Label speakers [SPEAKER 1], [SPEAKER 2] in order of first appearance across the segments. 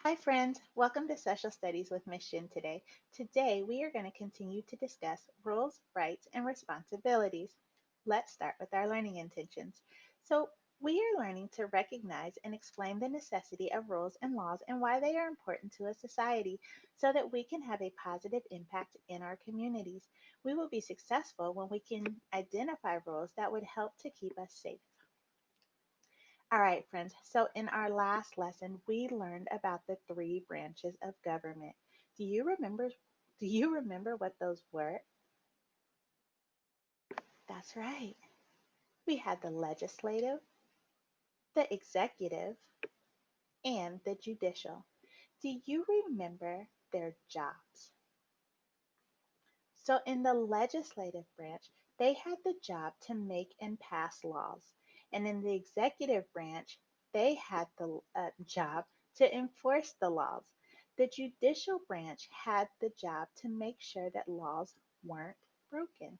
[SPEAKER 1] Hi, friends. Welcome to Social Studies with Miss Shin today. Today, we are going to continue to discuss rules, rights, and responsibilities. Let's start with our learning intentions. So, we are learning to recognize and explain the necessity of rules and laws and why they are important to a society so that we can have a positive impact in our communities. We will be successful when we can identify rules that would help to keep us safe. All right, friends. So, in our last lesson, we learned about the three branches of government. Do you remember? Do you remember what those were? That's right. We had the legislative, the executive, and the judicial. Do you remember their jobs? So, in the legislative branch, they had the job to make and pass laws. And in the executive branch, they had the job to enforce the laws. The judicial branch had the job to make sure that laws weren't broken.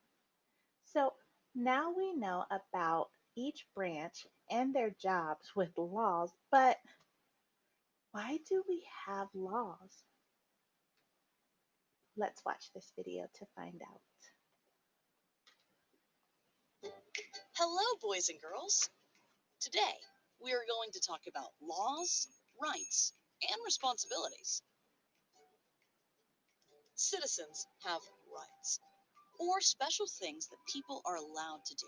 [SPEAKER 1] So, now we know about each branch and their jobs with laws, but why do we have laws? Let's watch this video to find out.
[SPEAKER 2] Hello, boys and girls. Today, we are going to talk about laws, rights, and responsibilities. Citizens have rights, or special things that people are allowed to do.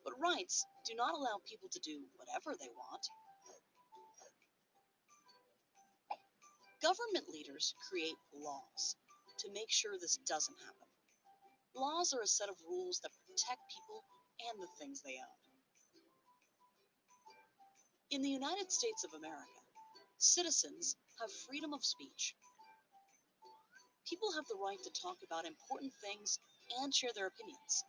[SPEAKER 2] But rights do not allow people to do whatever they want. Government leaders create laws to make sure this doesn't happen. Laws are a set of rules that protect people and the things they own. In the United States of America, citizens have freedom of speech. People have the right to talk about important things and share their opinions,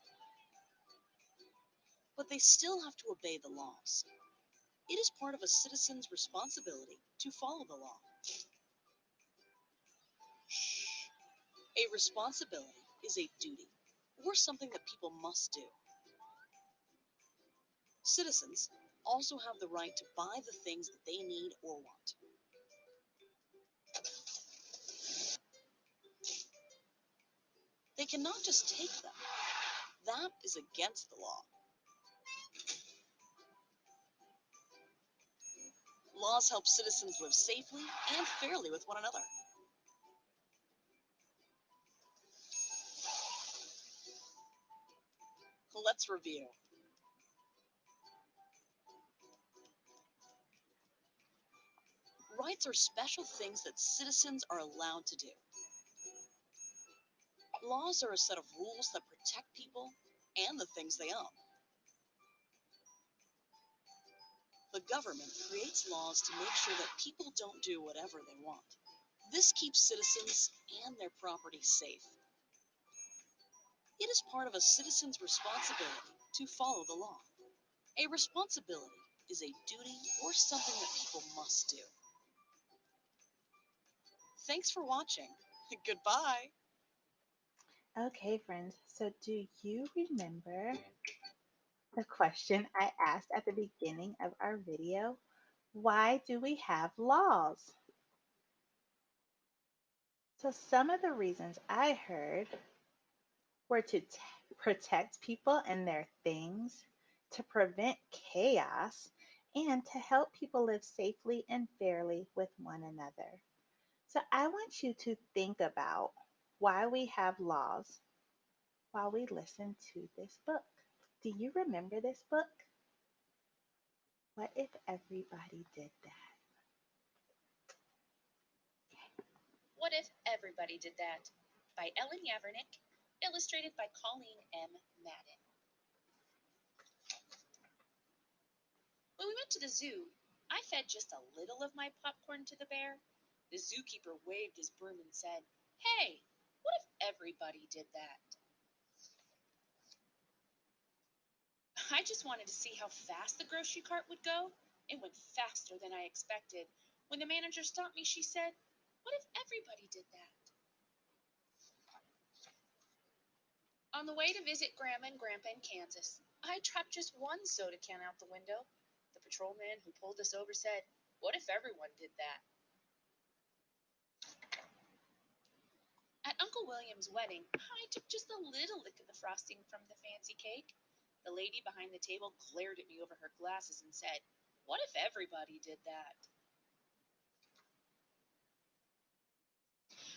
[SPEAKER 2] but they still have to obey the laws. It is part of a citizen's responsibility to follow the law. A responsibility is a duty or something that people must do. Citizens also have the right to buy the things that they need or want. They cannot just take them. That is against the law. Laws help citizens live safely and fairly with one another. Let's review. Rights are special things that citizens are allowed to do. Laws are a set of rules that protect people and the things they own. The government creates laws to make sure that people don't do whatever they want. This keeps citizens and their property safe. It is part of a citizen's responsibility to follow the law. A responsibility is a duty or something that people must do. Thanks for watching. Goodbye.
[SPEAKER 1] Okay, friends, so do you remember the question I asked at the beginning of our video? Why do we have laws? So, some of the reasons I heard were to protect people and their things, to prevent chaos, and to help people live safely and fairly with one another. So, I want you to think about why we have laws while we listen to this book. Do you remember this book? What if everybody did that?
[SPEAKER 3] What If Everybody Did That? By Ellen Yavernick, illustrated by Colleen M. Madden. When we went to the zoo, I fed just a little of my popcorn to the bear. The zookeeper waved his broom and said, "Hey, what if everybody did that?" I just wanted to see how fast the grocery cart would go. It went faster than I expected. When the manager stopped me, she said, "What if everybody did that?" On the way to visit Grandma and Grandpa in Kansas, I dropped just one soda can out the window. The patrolman who pulled us over said, What if everyone did that? At Uncle William's wedding, I took just a little lick of the frosting from the fancy cake. The lady behind the table glared at me over her glasses and said, "What if everybody did that?"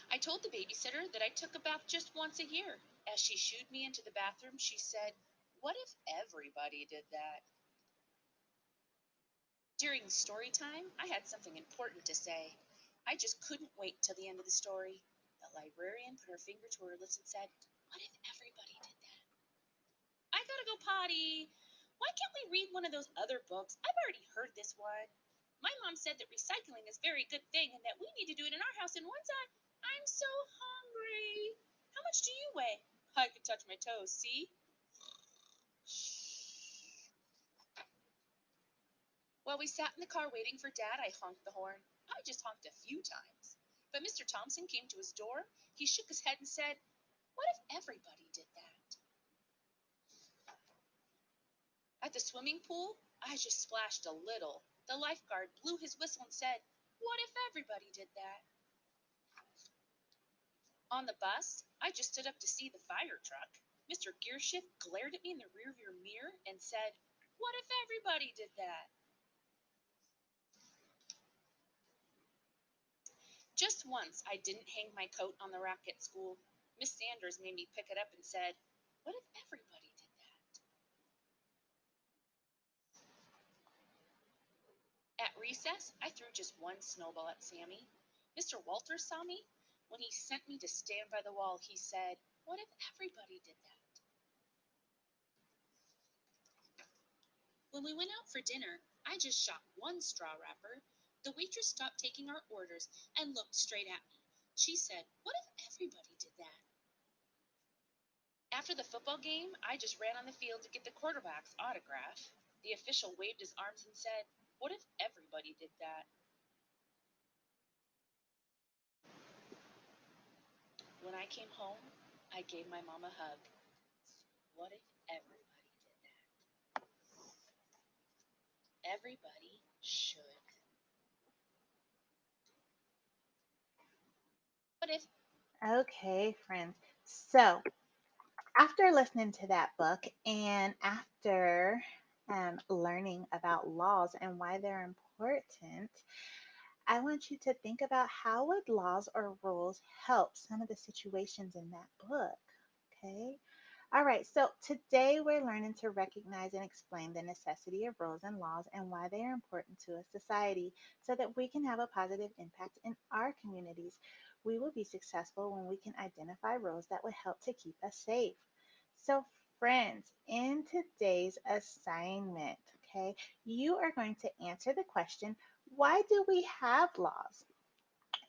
[SPEAKER 3] I told the babysitter that I took a bath just once a year. As she shooed me into the bathroom, she said, "What if everybody did that?" During story time, I had something important to say. I just couldn't wait till the end of the story. The librarian put her finger to her lips and said, "What if everybody did that?" I gotta go potty. Why can't we read one of those other books? I've already heard this one. My mom said that recycling is a very good thing and that we need to do it in our house. And once I'm so hungry. How much do you weigh? I can touch my toes, see? While we sat in the car waiting for Dad, I honked the horn. I just honked a few times. But Mr. Thompson came to his door. He shook his head and said, "What if everybody did that?" At the swimming pool, I just splashed a little. The lifeguard blew his whistle and said, "What if everybody did that?" On the bus, I just stood up to see the fire truck. Mr. Gearshift glared at me in the rearview mirror and said, "What if everybody did that?" Just once, I didn't hang my coat on the rack at school. Miss Sanders made me pick it up and said, "What if everybody did that?" At recess, I threw just one snowball at Sammy. Mr. Walters saw me. When he sent me to stand by the wall, he said, "What if everybody did that?" When we went out for dinner, I just shot one straw wrapper. The waitress stopped taking our orders and looked straight at me. She said, "What if everybody did that?" After the football game, I just ran on the field to get the quarterback's autograph. The official waved his arms and said, "What if everybody did that?" When I came home, I gave my mom a hug. What if everybody did that? Everybody should. What if
[SPEAKER 1] Okay, friends. So, after listening to that book and after learning about laws and why they're important, I want you to think about how would laws or rules help some of the situations in that book. Okay. All right, so today we're learning to recognize and explain the necessity of rules and laws and why they are important to a society so that we can have a positive impact in our communities. We will be successful when we can identify rules that will help to keep us safe. So, friends, in today's assignment, okay, you are going to answer the question, why do we have laws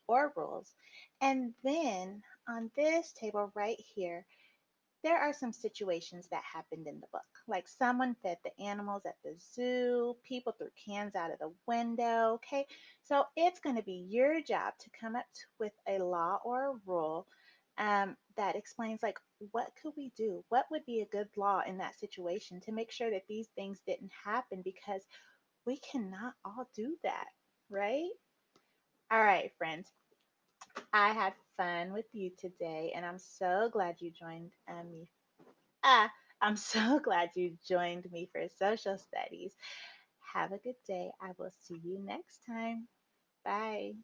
[SPEAKER 1] or rules? And then on this table right here, there are some situations that happened in the book. Like someone fed the animals at the zoo, people threw cans out of the window. Okay, so it's going to be your job to come up with a law or a rule that explains like what could we do? What would be a good law in that situation to make sure that these things didn't happen because we cannot all do that, right? All right, friends. I had fun with you today, and I'm so glad you joined me. I'm so glad you joined me for social studies. Have a good day. I will see you next time. Bye.